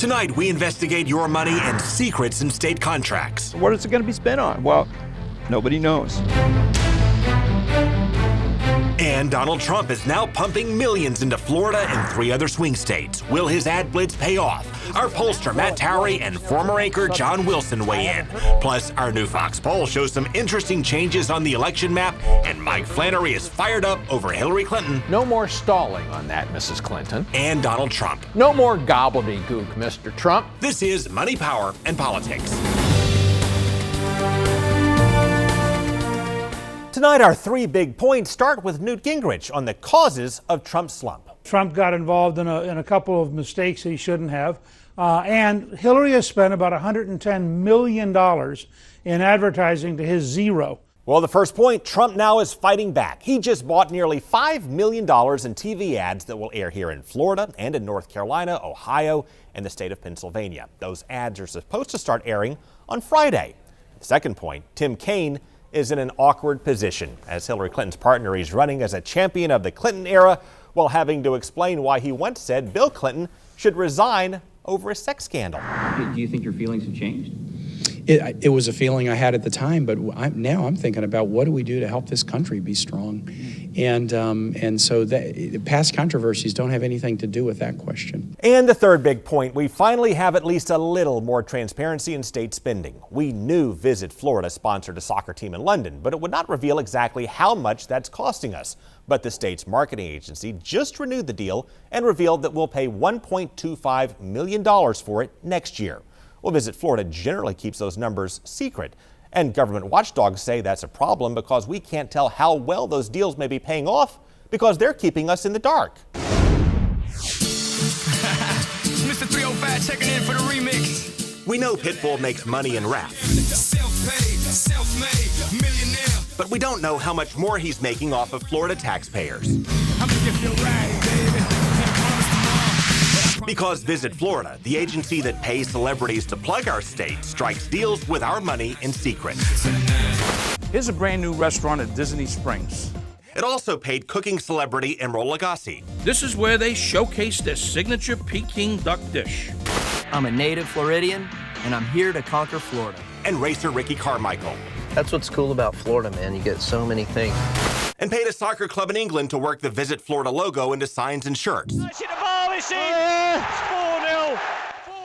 Tonight, we investigate your money and secrets in state contracts. What is it going to be spent on? Well, nobody knows. And Donald Trump is now pumping millions into Florida and 3 other swing states. Will his ad blitz pay off? Our pollster Matt Towery and former anchor John Wilson weigh in. Plus, our new Fox poll shows some interesting changes on the election map, and Mike Flannery is fired up over Hillary Clinton. No more stalling on that, Mrs. Clinton. And Donald Trump. No more gobbledygook, Mr. Trump. This is Money, Power, and Politics. Tonight, our 3 big points start with Newt Gingrich on the causes of Trump's slump. Trump got involved in a couple of mistakes he shouldn't have. And Hillary has spent about $110 million in advertising to his zero. Well, the first point, Trump now is fighting back. He just bought nearly $5 million in TV ads that will air here in Florida and in North Carolina, Ohio, and the state of Pennsylvania. Those ads are supposed to start airing on Friday. The second point, Tim Kaine is in an awkward position. As Hillary Clinton's partner, he's running as a champion of the Clinton era while having to explain why he once said Bill Clinton should resign over a sex scandal. Do you think your feelings have changed? It was a feeling I had at the time, but now I'm thinking about what do we do to help this country be strong, and so past controversies don't have anything to do with that question. And the third big point, we finally have at least a little more transparency in state spending. We knew Visit Florida sponsored a soccer team in London, but it would not reveal exactly how much that's costing us. But the state's marketing agency just renewed the deal and revealed that we'll pay $1.25 million for it next year. Well, Visit Florida generally keeps those numbers secret. And government watchdogs say that's a problem because we can't tell how well those deals may be paying off because they're keeping us in the dark. Mr. 305 checking in for the remix. We know Pitbull makes money in rap. Self-made, millionaire. But we don't know how much more he's making off of Florida taxpayers. I'm gonna give you a ride, baby. Because Visit Florida, the agency that pays celebrities to plug our state, strikes deals with our money in secret. Here's a brand new restaurant at Disney Springs. It also paid cooking celebrity Emeril Lagasse. This is where they showcase their signature Peking duck dish. I'm a native Floridian, and I'm here to conquer Florida. And racer Ricky Carmichael. That's what's cool about Florida, man. You get so many things. And paid a soccer club in England to work the Visit Florida logo into signs and shirts.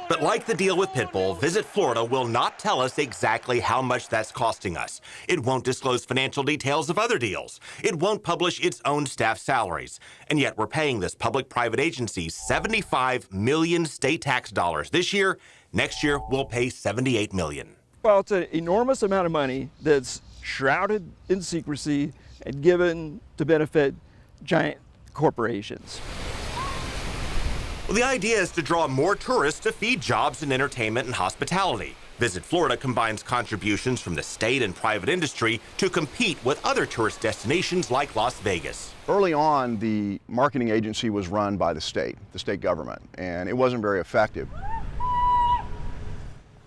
But like the deal with Pitbull, Visit Florida will not tell us exactly how much that's costing us. It won't disclose financial details of other deals. It won't publish its own staff salaries. And yet we're paying this public-private agency 75 million state tax dollars this year. Next year, we'll pay 78 million. Well, it's an enormous amount of money that's shrouded in secrecy and given to benefit giant corporations. Well, the idea is to draw more tourists to feed jobs in entertainment and hospitality. Visit Florida combines contributions from the state and private industry to compete with other tourist destinations like Las Vegas. Early on, the marketing agency was run by the state government, and it wasn't very effective.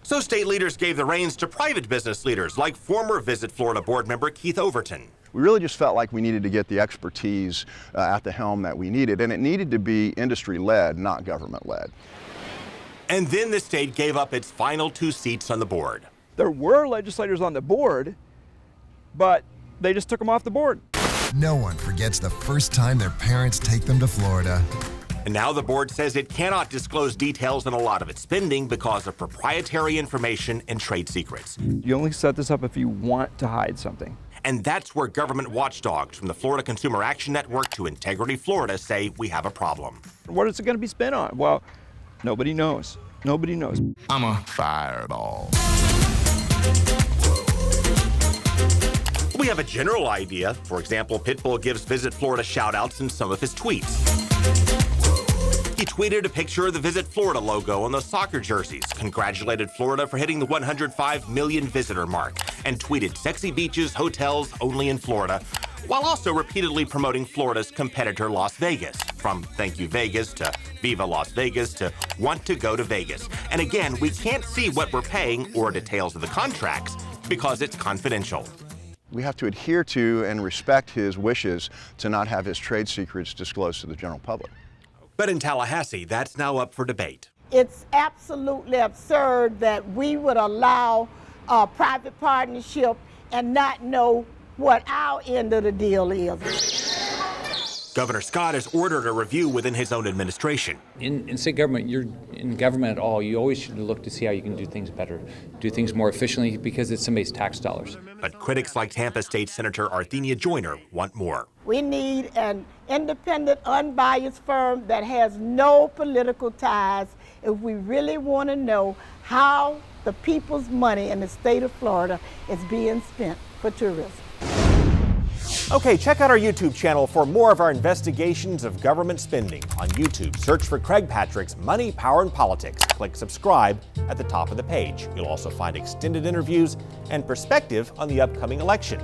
So state leaders gave the reins to private business leaders like former Visit Florida board member Keith Overton. We really just felt like we needed to get the expertise at the helm that we needed, and it needed to be industry-led, not government-led. And then the state gave up its final 2 seats on the board. There were legislators on the board, but they just took them off the board. No one forgets the first time their parents take them to Florida. And now the board says it cannot disclose details on a lot of its spending because of proprietary information and trade secrets. You only set this up if you want to hide something. And that's where government watchdogs from the Florida Consumer Action Network to Integrity Florida say we have a problem. What is it going to be spent on? Well, nobody knows. Nobody knows. I'm a fireball. We have a general idea. For example, Pitbull gives Visit Florida shout-outs in some of his tweets. He tweeted a picture of the Visit Florida logo on the soccer jerseys, congratulated Florida for hitting the 105 million visitor mark, and tweeted sexy beaches, hotels only in Florida, while also repeatedly promoting Florida's competitor Las Vegas, from thank you Vegas to Viva Las Vegas to want to go to Vegas. And again, we can't see what we're paying or details of the contracts because it's confidential. We have to adhere to and respect his wishes to not have his trade secrets disclosed to the general public. But in Tallahassee, that's now up for debate. It's absolutely absurd that we would allow a private partnership and not know what our end of the deal is. Governor Scott has ordered a review within his own administration. In state government, you're in government at all, you always should look to see how you can do things better, do things more efficiently, because it's somebody's tax dollars. But critics like Tampa State Senator Arthenia Joyner want more. We need an independent, unbiased firm that has no political ties if we really want to know how the people's money in the state of Florida is being spent for tourism. Okay, check out our YouTube channel for more of our investigations of government spending. On YouTube, search for Craig Patrick's Money, Power, and Politics. Click subscribe at the top of the page. You'll also find extended interviews and perspective on the upcoming election.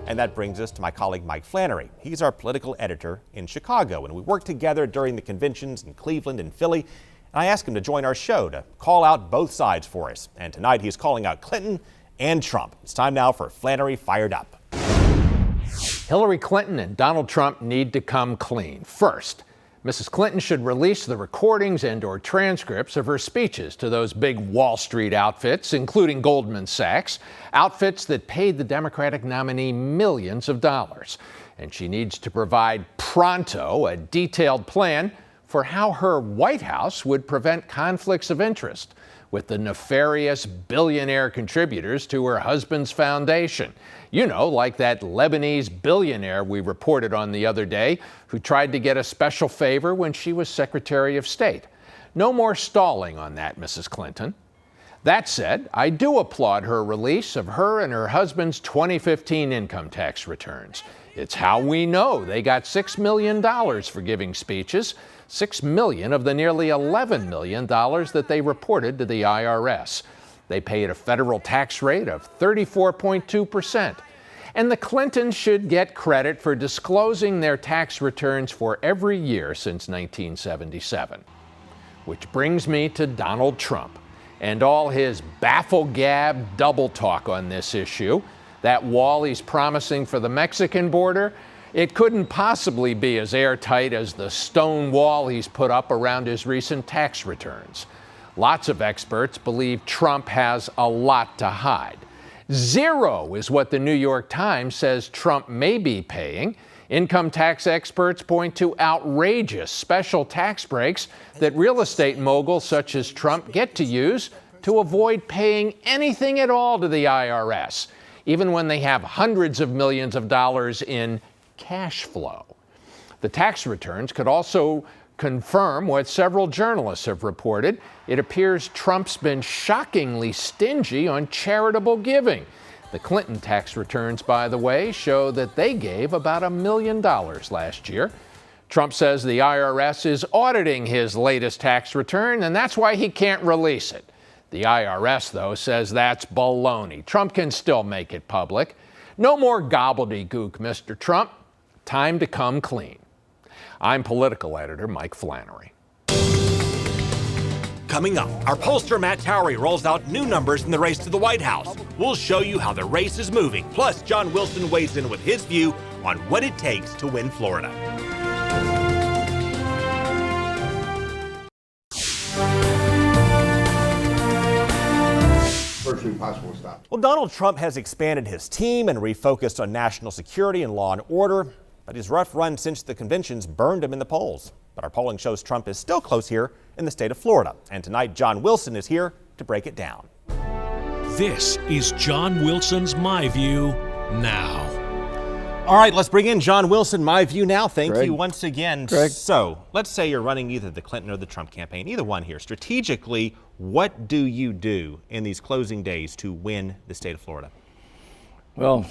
And that brings us to my colleague Mike Flannery. He's our political editor in Chicago, and we worked together during the conventions in Cleveland and Philly. And I asked him to join our show to call out both sides for us. And tonight he's calling out Clinton and Trump. It's time now for Flannery Fired Up. Hillary Clinton and Donald Trump need to come clean. First, Mrs. Clinton should release the recordings and/or transcripts of her speeches to those big Wall Street outfits, including Goldman Sachs, outfits that paid the Democratic nominee millions of dollars. And she needs to provide pronto a detailed plan for how her White House would prevent conflicts of interest with the nefarious billionaire contributors to her husband's foundation. You know, like that Lebanese billionaire we reported on the other day who tried to get a special favor when she was Secretary of State. No more stalling on that, Mrs. Clinton. That said, I do applaud her release of her and her husband's 2015 income tax returns. It's how we know they got $6 million for giving speeches, $6 million of the nearly $11 million that they reported to the IRS. They paid a federal tax rate of 34.2%. And the Clintons should get credit for disclosing their tax returns for every year since 1977. Which brings me to Donald Trump and all his baffle-gab double talk on this issue. That wall he's promising for the Mexican border, it couldn't possibly be as airtight as the stone wall he's put up around his recent tax returns. Lots of experts believe Trump has a lot to hide. Zero is what the New York Times says Trump may be paying. Income tax experts point to outrageous special tax breaks that real estate moguls such as Trump get to use to avoid paying anything at all to the IRS, even when they have hundreds of millions of dollars in cash flow. The tax returns could also confirm what several journalists have reported. It appears Trump's been shockingly stingy on charitable giving. The Clinton tax returns, by the way, show that they gave about $1 million last year. Trump says the IRS is auditing his latest tax return, and that's why he can't release it. The IRS, though, says that's baloney. Trump can still make it public. No more gobbledygook, Mr. Trump. Time to come clean. I'm political editor Mike Flannery. Coming up, our pollster Matt Towery rolls out new numbers in the race to the White House. We'll show you how the race is moving. Plus, John Wilson weighs in with his view on what it takes to win Florida. Possible stop. Well, Donald Trump has expanded his team and refocused on national security and law and order, but his rough run since the conventions burned him in the polls. But our polling shows Trump is still close here in the state of Florida. And tonight, John Wilson is here to break it down. This is John Wilson's My View Now. All right, let's bring in John Wilson, My View Now. Thank Greg. you once again. Greg. So let's say you're running either the Clinton or the Trump campaign, either one here. Strategically, what do you do in these closing days to win the state of Florida? Well,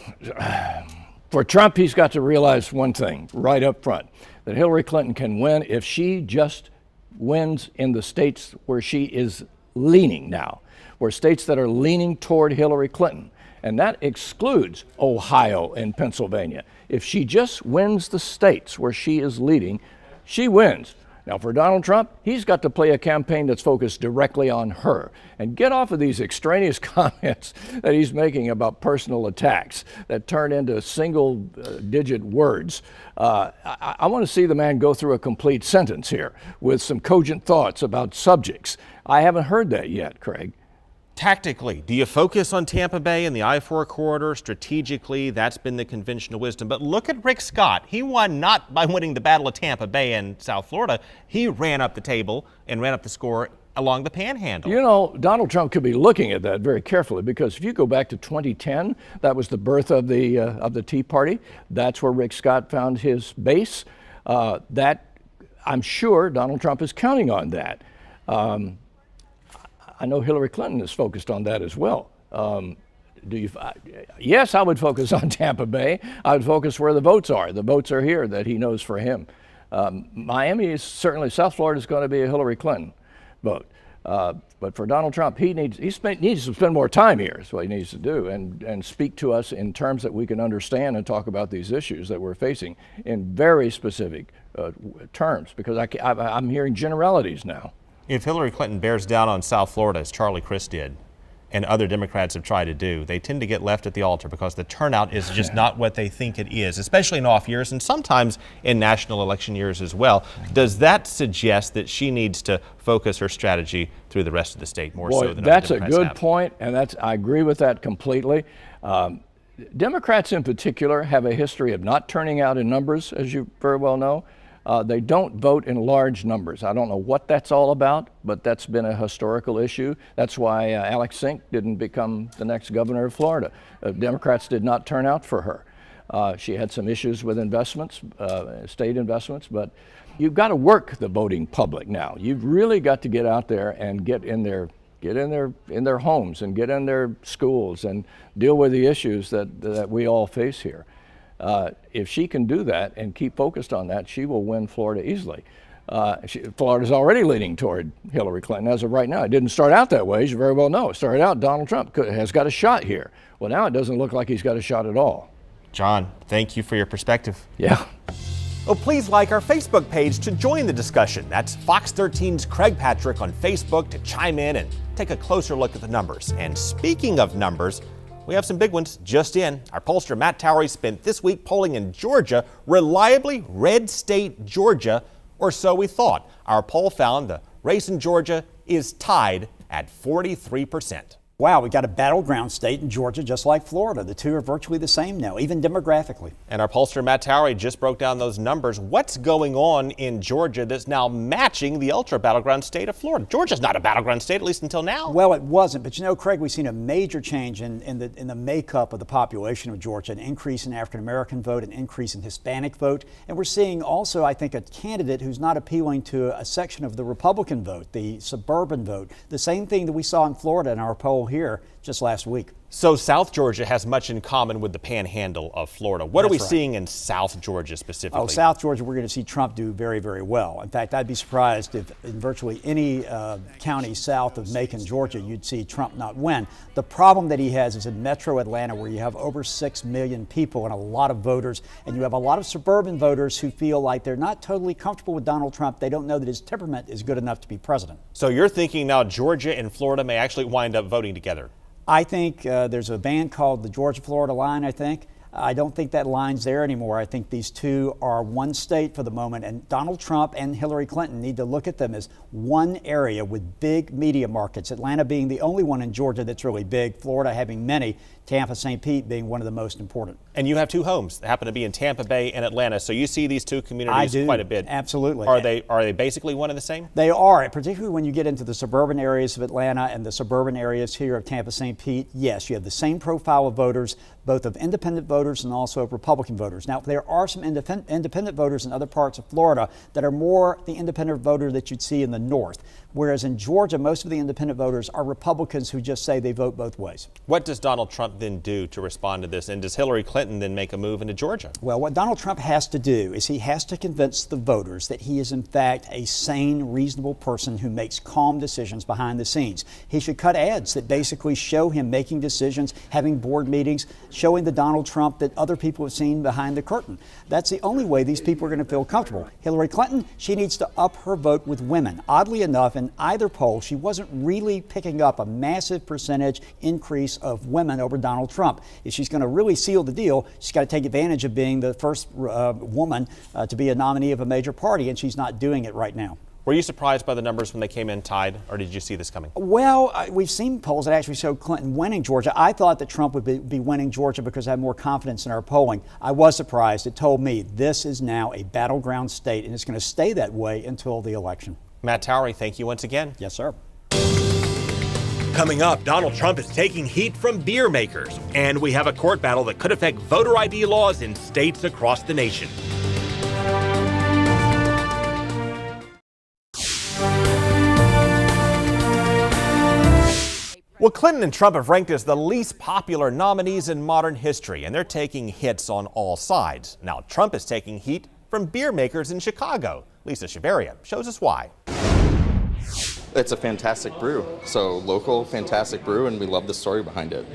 for Trump, he's got to realize one thing right up front, that Hillary Clinton can win if she just wins in the states where she is leaning now, where states that are leaning toward Hillary Clinton. And that excludes Ohio and Pennsylvania. If she just wins the states where she is leading, she wins. Now, for Donald Trump, he's got to play a campaign that's focused directly on her and get off of these extraneous comments that he's making about personal attacks that turn into single-digit words. I want to see the man go through a complete sentence here with some cogent thoughts about subjects. I haven't heard that yet, Craig. Tactically, do you focus on Tampa Bay and the I-4 corridor? Strategically, that's been the conventional wisdom. But look at Rick Scott. He won not by winning the Battle of Tampa Bay and South Florida. He ran up the table and ran up the score along the Panhandle. You know, Donald Trump could be looking at that very carefully, because if you go back to 2010, that was the birth of the Tea Party. That's where Rick Scott found his base. I'm sure Donald Trump is counting on that. I know Hillary Clinton is focused on that as well. Yes, I would focus on Tampa Bay. I would focus where the votes are. The votes are here that he knows for him. Miami is certainly, South Florida is going to be a Hillary Clinton vote. But for Donald Trump, he needs to spend more time here, is what he needs to do, and speak to us in terms that we can understand and talk about these issues that we're facing in very specific terms, because I'm hearing generalities now. If Hillary Clinton bears down on South Florida, as Charlie Crist did, and other Democrats have tried to do, they tend to get left at the altar because the turnout is just not what they think it is, especially in off years and sometimes in national election years as well. Does that suggest that she needs to focus her strategy through the rest of the state more so than that's other Democrats a good have? point, and I agree with that completely. Democrats in particular have a history of not turning out in numbers, as you very well know. They don't vote in large numbers. I don't know what that's all about, but that's been a historical issue. That's why Alex Sink didn't become the next governor of Florida. Democrats did not turn out for her. She had some issues with investments, state investments, but you've got to work the voting public now. You've really got to get out there and get in their homes and get in their schools and deal with the issues that we all face here. If she can do that and keep focused on that, she will win Florida easily. Florida's already leaning toward Hillary Clinton as of right now. It didn't start out that way, as you very well know. It started out Donald Trump has got a shot here. Well, now it doesn't look like he's got a shot at all. John, thank you for your perspective. Yeah. Oh, please like our Facebook page to join the discussion. That's Fox 13's Craig Patrick on Facebook to chime in and take a closer look at the numbers. And speaking of numbers, we have some big ones just in. Our pollster Matt Towery spent this week polling in Georgia, reliably red state Georgia, or so we thought. Our poll found the race in Georgia is tied at 43%. Wow, we got a battleground state in Georgia just like Florida. The two are virtually the same now, even demographically. And our pollster Matt Towery just broke down those numbers. What's going on in Georgia that's now matching the ultra battleground state of Florida? Georgia's not a battleground state, at least until now. Well, it wasn't, but you know, Craig, we've seen a major change in the makeup of the population of Georgia, an increase in African American vote, an increase in Hispanic vote, and we're seeing also, I think, a candidate who's not appealing to a section of the Republican vote, the suburban vote. The same thing that we saw in Florida in our poll here just last week. So South Georgia has much in common with the Panhandle of Florida. What are we seeing in South Georgia specifically? Oh, South Georgia, we're going to see Trump do very, very well. In fact, I'd be surprised if in virtually any county south of Macon, Georgia, you'd see Trump not win. The problem that he has is in metro Atlanta, where you have over 6 million people and a lot of voters, and you have a lot of suburban voters who feel like they're not totally comfortable with Donald Trump. They don't know that his temperament is good enough to be president. So you're thinking now Georgia and Florida may actually wind up voting together? I think there's a band called the Georgia-Florida line, I think. I don't think that line's there anymore. I think these two are one state for the moment, and Donald Trump and Hillary Clinton need to look at them as one area with big media markets, Atlanta being the only one in Georgia that's really big, Florida having many, Tampa, St. Pete being one of the most important. And you have two homes that happen to be in Tampa Bay and Atlanta, so you see these two communities quite a bit. Absolutely. Are they basically one and the same? They are, particularly when you get into the suburban areas of Atlanta and the suburban areas here of Tampa, St. Pete. Yes, you have the same profile of voters, both of independent voters and also of Republican voters. Now, there are some independent voters in other parts of Florida that are more the independent voter that you'd see in the north, whereas in Georgia, most of the independent voters are Republicans who just say they vote both ways. What does Donald Trump then do to respond to this, and does Hillary Clinton then make a move into Georgia? Well, what Donald Trump has to do is he has to convince the voters that he is in fact a sane, reasonable person who makes calm decisions behind the scenes. He should cut ads that basically show him making decisions, having board meetings, showing the Donald Trump Trump that other people have seen behind the curtain. That's the only way these people are going to feel comfortable. Hillary Clinton, she needs to up her vote with women. Oddly enough, in either poll, she wasn't really picking up a massive percentage increase of women over Donald Trump. If she's going to really seal the deal, she's got to take advantage of being the first woman to be a nominee of a major party, and she's not doing it right now. Were you surprised by the numbers when they came in tied, or did you see this coming? Well, we've seen polls that actually show Clinton winning Georgia. I thought that Trump would be winning Georgia because I had more confidence in our polling. I was surprised. It told me this is now a battleground state, and it's going to stay that way until the election. Matt Towery, thank you once again. Yes, sir. Coming up, Donald Trump is taking heat from beer makers, and we have a court battle that could affect voter ID laws in states across the nation. Well, Clinton and Trump have ranked as the least popular nominees in modern history, and they're taking hits on all sides. Now, Trump is taking heat from beer makers in Chicago. Lisa Chavarria shows us why. It's a fantastic brew. So local, fantastic brew, and we love the story behind it.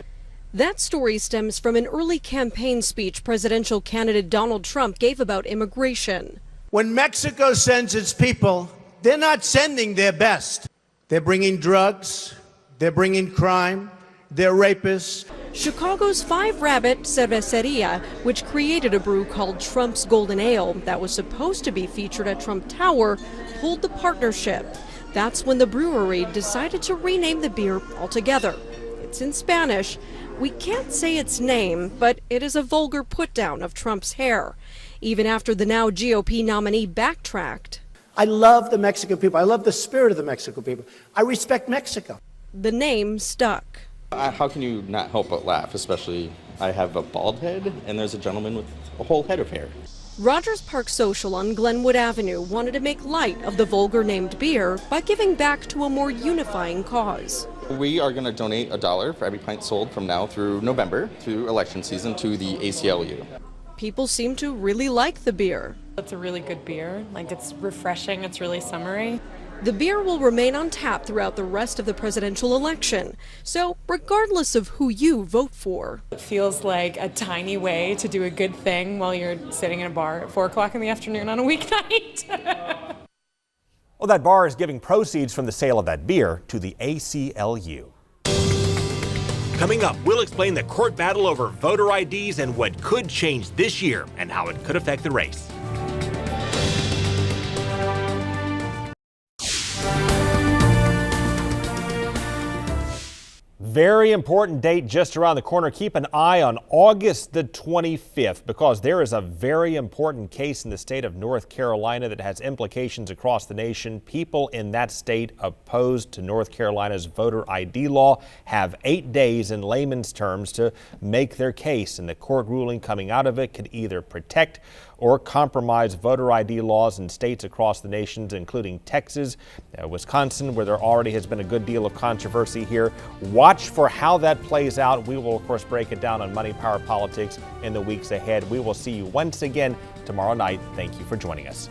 That story stems from an early campaign speech presidential candidate Donald Trump gave about immigration. When Mexico sends its people, they're not sending their best. They're bringing drugs. They're bringing crime, they're rapists. Chicago's Five Rabbit Cerveceria, which created a brew called Trump's Golden Ale that was supposed to be featured at Trump Tower, pulled the partnership. That's when the brewery decided to rename the beer altogether. It's in Spanish. We can't say its name, but it is a vulgar put-down of Trump's hair, even after the now GOP nominee backtracked. I love the Mexican people. I love the spirit of the Mexican people. I respect Mexico. The name stuck. How can you not help but laugh, especially I have a bald head and there's a gentleman with a whole head of hair. Rogers Park Social on Glenwood Avenue wanted to make light of the vulgar named beer by giving back to a more unifying cause. We are going to donate $1 for every pint sold from now through November, through election season, to the ACLU. People seem to really like the beer. It's a really good beer. Like, it's refreshing, it's really summery. The beer will remain on tap throughout the rest of the presidential election. So, regardless of who you vote for. It feels like a tiny way to do a good thing while you're sitting in a bar at 4 o'clock in the afternoon on a weeknight. Well, that bar is giving proceeds from the sale of that beer to the ACLU. Coming up, we'll explain the court battle over voter IDs and what could change this year and how it could affect the race. Very important date just around the corner. Keep an eye on August the 25th because there is a very important case in the state of North Carolina that has implications across the nation. People in that state opposed to North Carolina's voter ID law have 8 days in layman's terms to make their case, and the court ruling coming out of it could either protect or compromise voter ID laws in states across the nation, including Texas, Wisconsin, where there already has been a good deal of controversy here. Watch for how that plays out. We will, of course, break it down on Money Power Politics in the weeks ahead. We will see you once again tomorrow night. Thank you for joining us.